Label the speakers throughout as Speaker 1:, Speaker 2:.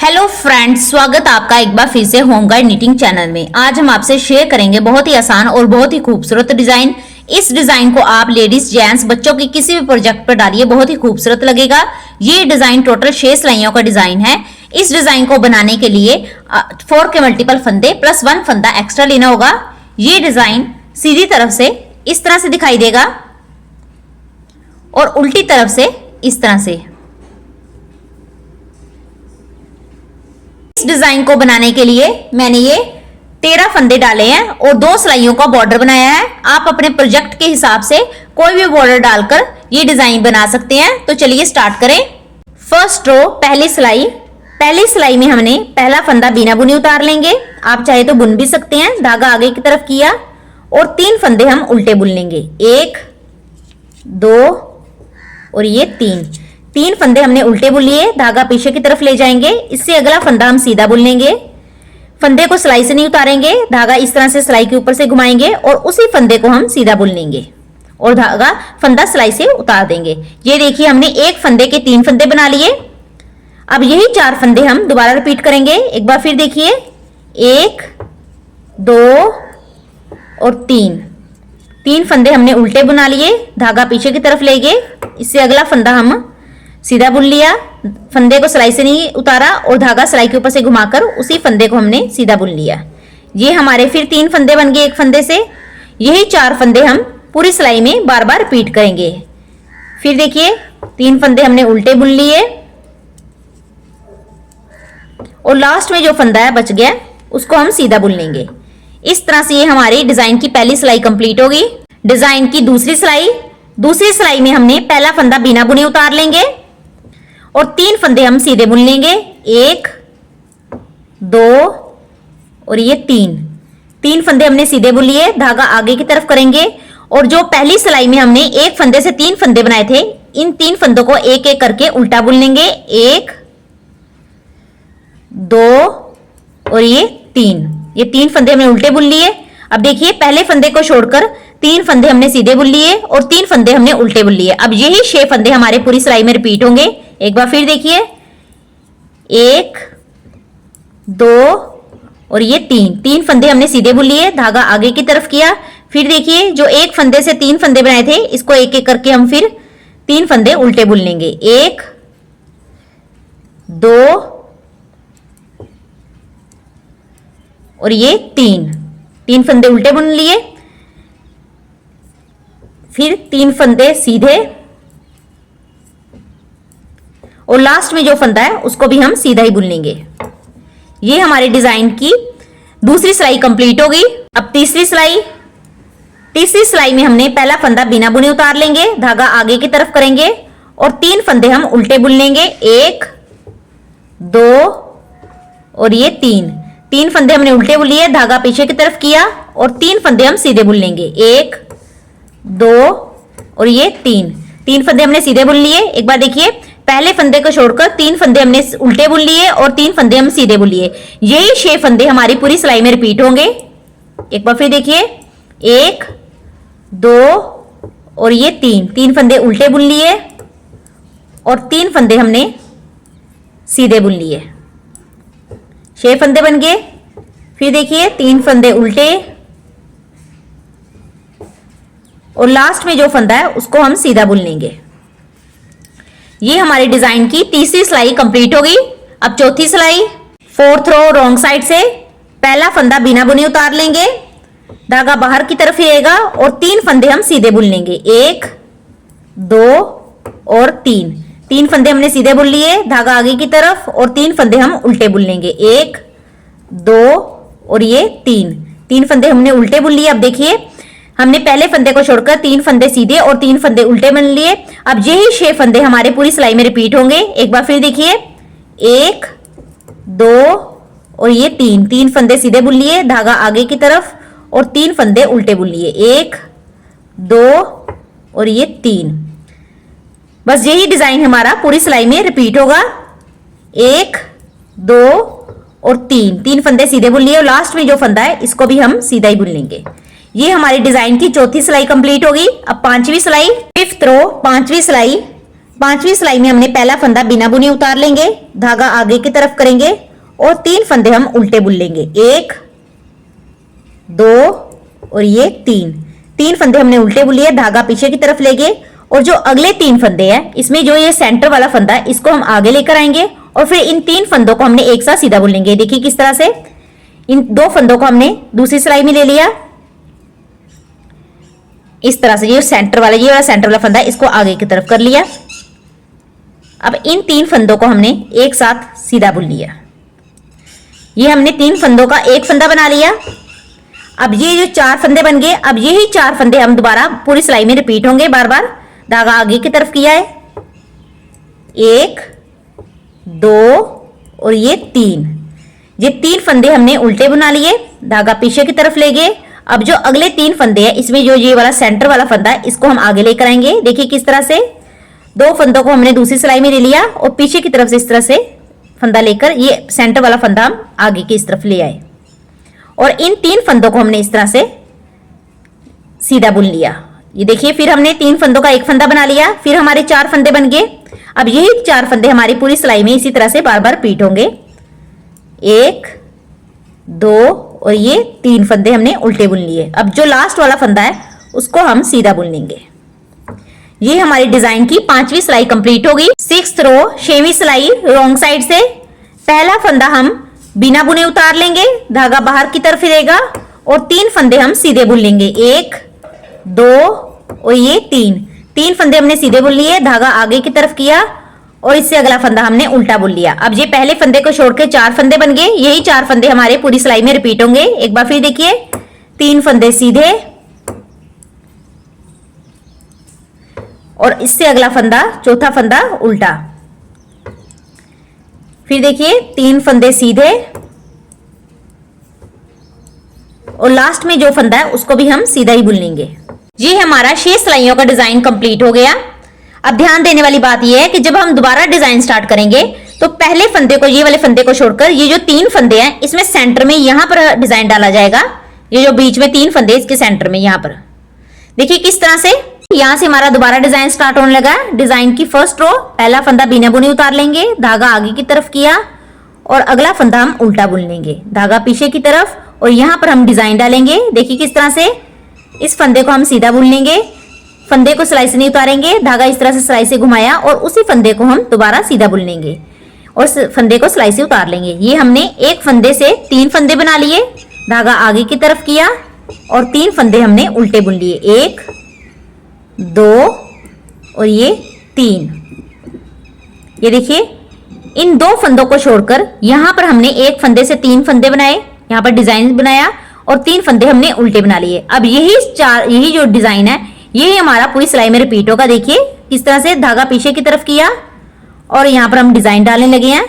Speaker 1: Hello friends, स्वागत आपका एक बार फिर से होम गाइड नीटिंग चैनल में। आज हम आपसे शेयर करेंगे बहुत ही आसान और बहुत ही खूबसूरत डिजाइन। इस डिजाइन को आप लेडीज, जेंट्स, बच्चों के किसी भी प्रोजेक्ट पर डालिए, बहुत ही खूबसूरत लगेगा। ये डिजाइन टोटल 6 सिलाइयों का डिजाइन है। इस डिजाइन को बनाने के लिए 4 के मल्टीपल फंदे प्लस 1 फंदा एक्स्ट्रा लेना होगा। ये डिजाइन सीधी तरफ से इस तरह से दिखाई देगा और उल्टी तरफ से इस तरह से। इस डिजाइन को बनाने के लिए मैंने ये 13 फंदे डाले हैं और 2 सिलाइयों का बॉर्डर बनाया है। आप अपने प्रोजेक्ट के हिसाब से कोई भी बॉर्डर डालकर ये डिजाइन बना सकते हैं। तो चलिए स्टार्ट करें। फर्स्ट रो, पहली सिलाई में हमने पहला फंदा बिना बुनी उतार लेंगे। आप चाहे तो बुन भी सकते हैं। धागा आगे की तरफ किया और 3 फंदे हम उल्टे बुन लेंगे। 1 2 और ये 3 फंदे हमने उल्टे बुन लिए। धागा पीछे की तरफ ले जाएंगे। इससे अगला फंदा हम सीधा बुन लेंगे। फंदे को सिलाई से नहीं उतारेंगे। धागा इस तरह से सिलाई के ऊपर से घुमाएंगे और उसी फंदे को हम सीधा बुन लेंगे और धागा फंदा सिलाई से उतार देंगे। ये देखिए, हमने एक फंदे के 3 फंदे बना लिए। अब यही 4 फंदे हम दोबारा रिपीट करेंगे। एक बार फिर देखिए, 1 2 और 3 फंदे हमने उल्टे बुना लिए। धागा पीछे की तरफ ले गए। इससे अगला फंदा हम सीधा बुन लिया। फंदे को सिलाई से नहीं उतारा और धागा सिलाई के ऊपर से घुमाकर उसी फंदे को हमने सीधा बुन लिया। ये हमारे फिर 3 फंदे बन गए एक फंदे से। यही 4 फंदे हम पूरी सिलाई में बार बार रिपीट करेंगे। फिर देखिए, 3 फंदे हमने उल्टे बुन लिए और लास्ट में जो फंदा है बच गया उसको हम सीधा बुन लेंगे। इस तरह से ये हमारी डिजाइन की पहली सिलाई कंप्लीट होगी। डिजाइन की दूसरी सिलाई में हमने पहला फंदा बिना बुने उतार लेंगे और 3 फंदे हम सीधे बुन लेंगे। 1 2 और ये 3 फंदे हमने सीधे बुन लिए। धागा आगे की तरफ करेंगे और जो पहली सिलाई में हमने एक फंदे से 3 फंदे बनाए थे, इन 3 फंदों को एक एक करके उल्टा बुन लेंगे। 1 2 और ये 3 फंदे हमने उल्टे बुन लिए। अब देखिए, पहले फंदे को छोड़कर 3 फंदे हमने सीधे बुन लिए और 3 फंदे हमने उल्टे बुन लिए। अब यही 6 फंदे हमारे पूरी सिलाई में रिपीट होंगे। एक बार फिर देखिए, 1 2 और ये 3 फंदे हमने सीधे बुन लिए। धागा आगे की तरफ किया। फिर देखिए, जो एक फंदे से 3 फंदे बनाए थे, इसको एक एक करके हम फिर 3 फंदे उल्टे बुन लेंगे। 1 2 और ये 3 फंदे उल्टे बुन लिए। फिर 3 फंदे सीधे और लास्ट में जो फंदा है उसको भी हम सीधा ही बुन लेंगे। ये हमारे डिजाइन की दूसरी सिलाई कंप्लीट होगी। अब तीसरी सिलाई में हमने पहला फंदा बिना बुने उतार लेंगे। धागा आगे की तरफ करेंगे और 3 फंदे हम उल्टे बुन लेंगे। 1 2 और ये 3 फंदे हमने उल्टे बुन लिए। धागा पीछे की तरफ किया और 3 फंदे हम सीधे बुन लेंगे। 1 2 और ये 3 फंदे हमने सीधे बुन लिए। एक बार देखिए, पहले फंदे को छोड़कर 3 फंदे हमने उल्टे बुन लिए और 3 फंदे हम सीधे बुन लिए। यही 6 फंदे हमारी पूरी सिलाई में रिपीट होंगे। एक बार फिर देखिए, 1 2 और ये 3 फंदे उल्टे बुन लिए और 3 फंदे हमने सीधे बुन लिए। 6 फंदे बन गए। फिर देखिए, 3 फंदे उल्टे और लास्ट में जो फंदा है उसको हम सीधा बुन लेंगे। ये हमारी डिजाइन की तीसरी सिलाई कंप्लीट होगी। अब चौथी सिलाई, 4th रो रॉन्ग साइड से पहला फंदा बिना बुने उतार लेंगे। धागा बाहर की तरफ रहेगा और 3 फंदे हम सीधे बुन लेंगे। 1 2 और 3 फंदे हमने सीधे बुन लिए। धागा आगे की तरफ और 3 फंदे हम उल्टे बुन लेंगे। 1 2 और ये 3 फंदे हमने उल्टे बुन लिए। अब देखिए, हमने पहले फंदे को छोड़कर 3 फंदे सीधे और 3 फंदे उल्टे बुन लिए। अब यही 6 फंदे हमारे पूरी सिलाई में रिपीट होंगे। एक बार फिर देखिए, 1 2 और ये 3 फंदे सीधे बुन लिए। धागा आगे की तरफ और 3 फंदे उल्टे बुन लिए। 1 2 और ये 3। बस यही डिजाइन हमारा पूरी सिलाई में रिपीट होगा। 1 2 और 3 फंदे सीधे बुन लिए और लास्ट में जो फंदा है इसको भी हम सीधा ही बुन लेंगे। ये हमारी डिजाइन की चौथी सिलाई कंप्लीट होगी। अब 5वीं सिलाई, 5th रो 5वीं सिलाई 5वीं सिलाई में हमने पहला फंदा बिना बुने उतार लेंगे, धागा आगे की तरफ करेंगे और 3 फंदे हम उल्टे बुन लेंगे। 1 2 और ये 3 फंदे हमने उल्टे बुन लिए, धागा पीछे की तरफ लेंगे और जो अगले 3 फंदे हैं इसमें जो ये सेंटर वाला फंदा है इसको हम आगे लेकर आएंगे और फिर इन 3 फंदों को हमने एक साथ सीधा बुन लेंगे। देखिए किस तरह से इन 2 फंदों को हमने दूसरी सिलाई में ले लिया, इस तरह से ये सेंटर वाला फंदा इसको आगे की तरफ कर लिया। अब इन 3 फंदों को हमने एक साथ सीधा बुन लिया। ये हमने 3 फंदों का एक फंदा बना लिया। अब ये जो 4 फंदे बन गए, अब यही 4 फंदे हम दोबारा पूरी सिलाई में रिपीट होंगे बार बार। धागा आगे की तरफ किया है, 1 2 और ये 3 फंदे हमने उल्टे बुना लिए, धागा पीछे की तरफ ले गए। अब जो अगले 3 फंदे हैं इसमें जो ये वाला सेंटर वाला फंदा है इसको हम आगे लेकर आएंगे। देखिए किस तरह से 2 फंदों को हमने दूसरी सिलाई में ले लिया और पीछे की तरफ से इस तरह से फंदा लेकर ये सेंटर वाला फंदा हम आगे की इस तरफ ले आए और इन 3 फंदों को हमने इस तरह से सीधा बुन लिया। ये देखिए फिर हमने 3 फंदों का एक फंदा बना लिया, फिर हमारे 4 फंदे बन गए। अब यही 4 फंदे हमारी पूरी सिलाई में इसी तरह से बार बार रिपीट होंगे। 1 2 और ये 3 फंदे हमने उल्टे बुन लिए। अब जो लास्ट वाला फंदा है उसको हम सीधा बुन लेंगे। ये हमारी डिजाइन की 5वीं सिलाई कंप्लीट होगी। 6th रो 6वीं सिलाई रॉन्ग साइड से पहला फंदा हम बिना बुने उतार लेंगे, धागा बाहर की तरफ फिरेगा और 3 फंदे हम सीधे बुन लेंगे। 1 2 और ये 3 फंदे हमने सीधे बुन लिए, धागा आगे की तरफ किया और इससे अगला फंदा हमने उल्टा बुन लिया। अब ये पहले फंदे को छोड़ के 4 फंदे बन गए, यही 4 फंदे हमारे पूरी सिलाई में रिपीट होंगे। एक बार फिर देखिए 3 फंदे सीधे और इससे अगला फंदा चौथा फंदा उल्टा, फिर देखिए 3 फंदे सीधे और लास्ट में जो फंदा है उसको भी हम सीधा ही बुन लेंगे। ये हमारा 6 सिलाइयों का डिजाइन कंप्लीट हो गया। अब ध्यान देने वाली बात यह है कि जब हम दोबारा डिजाइन स्टार्ट करेंगे तो पहले फंदे को, ये वाले फंदे को छोड़कर ये जो 3 फंदे हैं इसमें सेंटर में यहां पर डिजाइन डाला जाएगा। ये जो बीच में 3 फंदे इसके सेंटर में यहां पर देखिए किस तरह से यहां से हमारा दोबारा डिजाइन स्टार्ट होने लगा। डिजाइन की फर्स्ट रो पहला फंदा बिना बुने उतार लेंगे, धागा आगे की तरफ किया और अगला फंदा हम उल्टा बुन लेंगे, धागा पीछे की तरफ और यहां पर हम डिजाइन डालेंगे। देखिए किस तरह से इस फंदे को हम सीधा बुन लेंगे, फंदे को सिलाई से नहीं उतारेंगे, धागा इस तरह से सिलाई से घुमाया और उसी फंदे को हम दोबारा सीधा बुन लेंगे और फंदे को सिलाई से उतार लेंगे। ये हमने एक फंदे से 3 फंदे बना लिए, धागा आगे की तरफ किया और 3 फंदे हमने उल्टे बुन लिए। 1 2 और ये 3। ये देखिए इन 2 फंदों को छोड़कर यहां पर हमने एक फंदे से 3 फंदे बनाए, यहां पर डिजाइन बनाया और 3 फंदे हमने उल्टे बना लिए। अब यही जो डिजाइन है यही हमारा पूरी सिलाई में रिपीट होगा। देखिए किस तरह से धागा पीछे की तरफ किया और यहां पर हम डिजाइन डालने लगे हैं।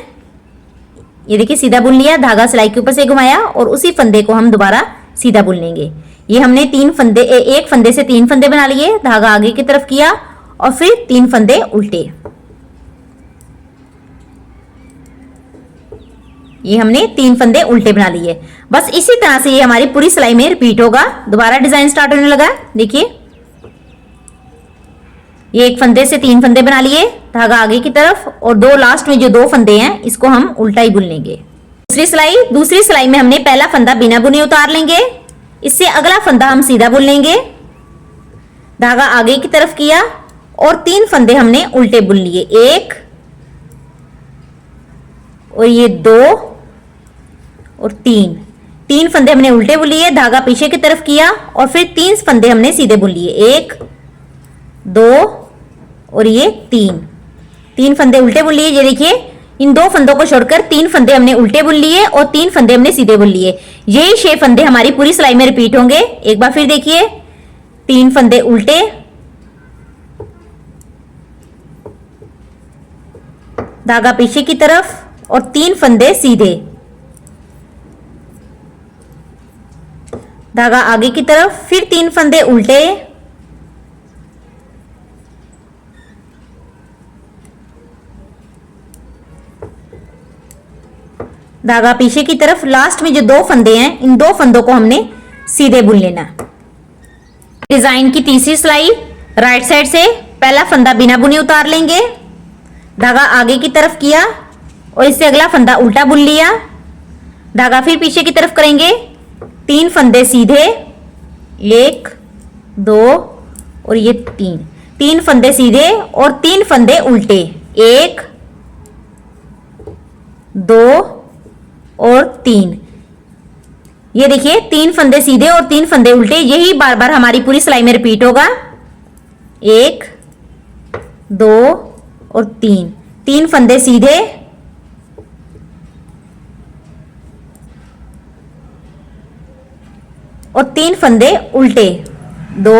Speaker 1: ये देखिए सीधा बुन लिया, धागा सिलाई के ऊपर से घुमाया और उसी फंदे को हम दोबारा सीधा बुन लेंगे। ये हमने एक फंदे से 3 फंदे बना लिए, धागा आगे की तरफ किया और फिर 3 फंदे उल्टे। ये हमने 3 फंदे उल्टे बना लिए। बस इसी तरह से ये हमारी पूरी सिलाई में रिपीट होगा। दोबारा डिजाइन स्टार्ट होने लगा। देखिए ये एक फंदे से 3 फंदे बना लिए, धागा आगे की तरफ और 2 लास्ट में जो 2 फंदे हैं इसको हम उल्टा ही बुन लेंगे। दूसरी सिलाई में हमने पहला फंदा बिना बुने उतार लेंगे, इससे अगला फंदा हम सीधा बुन लेंगे, धागा आगे की तरफ किया और 3 फंदे हमने उल्टे बुन लिए। 1 और ये 2 और 3 फंदे हमने उल्टे बुन लिए, धागा पीछे की तरफ किया और फिर 3 फंदे हमने सीधे बुन लिए। 1 2 और ये 3 फंदे उल्टे बुन लिए। ये देखिए इन 2 फंदों को छोड़कर 3 फंदे हमने उल्टे बुन लिए और 3 फंदे हमने सीधे बुन लिए। यही 6 फंदे हमारी पूरी सिलाई में रिपीट होंगे। एक बार फिर देखिए 3 फंदे उल्टे, धागा पीछे की तरफ और 3 फंदे सीधे, धागा आगे की तरफ, फिर 3 फंदे उल्टे, धागा पीछे की तरफ। लास्ट में जो 2 फंदे हैं इन 2 फंदों को हमने सीधे बुन लेना। डिजाइन की तीसरी सिलाई राइट साइड से पहला फंदा बिना बुने उतार लेंगे, धागा आगे की तरफ किया और इससे अगला फंदा उल्टा बुन लिया, धागा फिर पीछे की तरफ करेंगे, 3 फंदे सीधे, 1 2 और ये 3 फंदे सीधे और 3 फंदे उल्टे, 1 2 और 3। ये देखिए 3 फंदे सीधे और 3 फंदे उल्टे, यही बार बार हमारी पूरी सिलाई में रिपीट होगा। 1 2 और 3 फंदे सीधे और 3 फंदे उल्टे, 2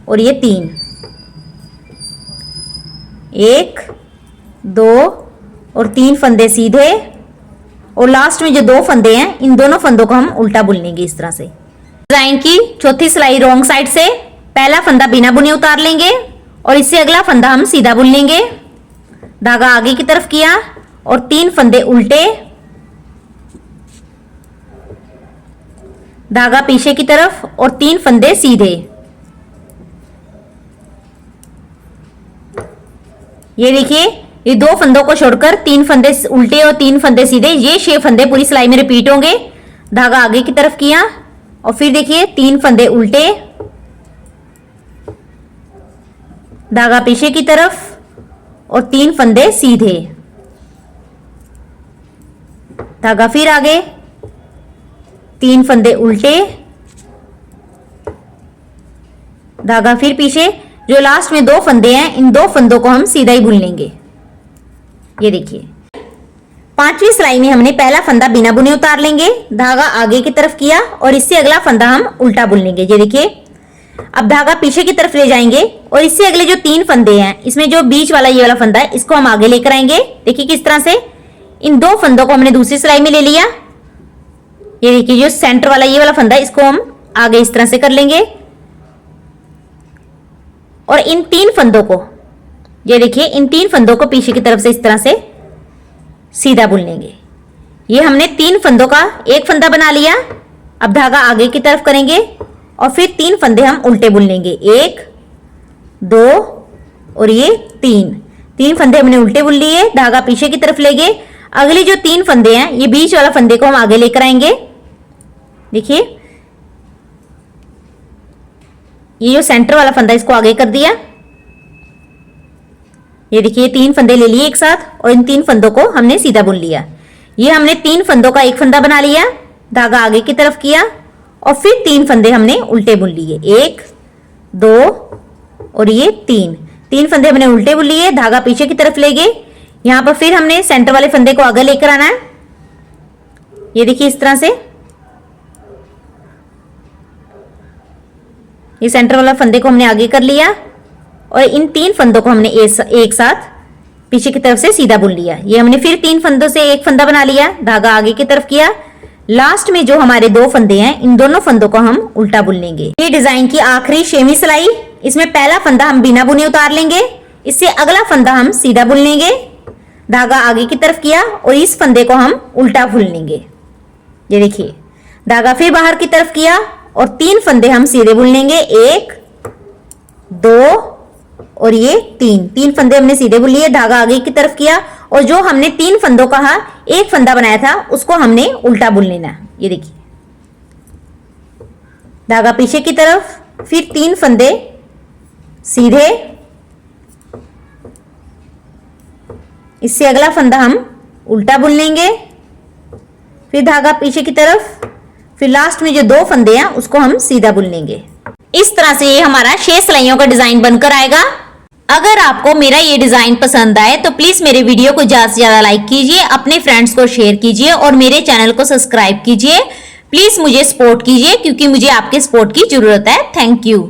Speaker 1: और ये 3, 1 2 और 3 फंदे सीधे और लास्ट में जो 2 फंदे हैं इन दोनों फंदों को हम उल्टा बुन लेंगे इस तरह से। डिजाइन की चौथी सिलाई रॉन्ग साइड से पहला फंदा बिना बुने उतार लेंगे और इससे अगला फंदा हम सीधा बुन लेंगे, धागा आगे की तरफ किया और 3 फंदे उल्टे, धागा पीछे की तरफ और 3 फंदे सीधे। ये देखिए ये 2 फंदों को छोड़कर 3 फंदे उल्टे और 3 फंदे सीधे, ये 6 फंदे पूरी सिलाई में रिपीट होंगे। धागा आगे की तरफ किया और फिर देखिए 3 फंदे उल्टे, धागा पीछे की तरफ और 3 फंदे सीधे, धागा फिर आगे, 3 फंदे उल्टे, धागा फिर पीछे, जो लास्ट में 2 फंदे हैं इन 2 फंदों को हम सीधा ही बुन लेंगे। ये देखिए 5वीं सिलाई में हमने पहला फंदा बिना बुने उतार लेंगे, धागा आगे की तरफ किया और इससे अगला फंदा हम उल्टा बुन लेंगे। ये देखिए अब धागा पीछे की तरफ ले जाएंगे और इससे अगले जो 3 फंदे हैं इसमें जो बीच वाला ये वाला फंदा है इसको हम आगे लेकर आएंगे। देखिए किस तरह से इन 2 फंदों को हमने दूसरी सिलाई में ले लिया। ये देखिए जो सेंटर वाला ये वाला फंदा है इसको हम आगे इस तरह से कर लेंगे और इन 3 फंदों को, ये देखिए इन 3 फंदों को पीछे की तरफ से इस तरह से सीधा बुन लेंगे। ये हमने 3 फंदों का एक फंदा बना लिया। अब धागा आगे की तरफ करेंगे और फिर 3 फंदे हम उल्टे बुन लेंगे, 1 2 और ये 3 फंदे हमने उल्टे बुन लिए, धागा पीछे की तरफ ले गए। अगले जो 3 फंदे हैं ये बीच वाला फंदे को हम आगे लेकर आएंगे। देखिए ये जो सेंटर वाला फंदा इसको आगे कर दिया। ये देखिए 3 फंदे ले लिए एक साथ और इन 3 फंदों को हमने सीधा बुन लिया। ये हमने 3 फंदों का एक फंदा बना लिया, धागा आगे की तरफ किया और फिर 3 फंदे हमने उल्टे बुन लिए, 1 2 और ये 3 फंदे हमने उल्टे बुन लिए, धागा पीछे की तरफ ले गए। यहां पर फिर हमने सेंटर वाले फंदे को आगे लेकर आना है। ये देखिए इस तरह से ये सेंटर वाला फंदे को हमने आगे कर लिया और इन 3 फंदों को हमने एक साथ पीछे की तरफ से सीधा बुन लिया। ये हमने फिर 3 फंदों से एक फंदा बना लिया, धागा आगे की तरफ किया। लास्ट में जो हमारे 2 फंदे हैं इन दोनों फंदों को हम उल्टा बुन लेंगे। ये डिजाइन की आखिरी 6वीं सिलाई, इसमें पहला फंदा हम बिना बुने उतार लेंगे, इससे अगला फंदा हम सीधा बुन लेंगे, धागा आगे की तरफ किया और इस फंदे को हम उल्टा बुन लेंगे। ये देखिए धागा फिर बाहर की तरफ किया और 3 फंदे हम सीधे बुन लेंगे, 1 2 और ये 3 फंदे हमने सीधे बुन लिए, धागा आगे की तरफ किया और जो हमने 3 फंदों का एक फंदा बनाया था उसको हमने उल्टा बुन लेना। ये देखिए धागा पीछे की तरफ, फिर 3 फंदे सीधे, इससे अगला फंदा हम उल्टा बुन लेंगे, फिर धागा पीछे की तरफ, फिर लास्ट में जो 2 फंदे हैं उसको हम सीधा बुन लेंगे। इस तरह से ये हमारा 6 सिलाइयों का डिजाइन बनकर आएगा। अगर आपको मेरा ये डिजाइन पसंद आए तो प्लीज मेरे वीडियो को ज्यादा से ज्यादा लाइक कीजिए, अपने फ्रेंड्स को शेयर कीजिए और मेरे चैनल को सब्सक्राइब कीजिए। प्लीज मुझे सपोर्ट कीजिए क्योंकि मुझे आपके सपोर्ट की जरूरत है। Thank you.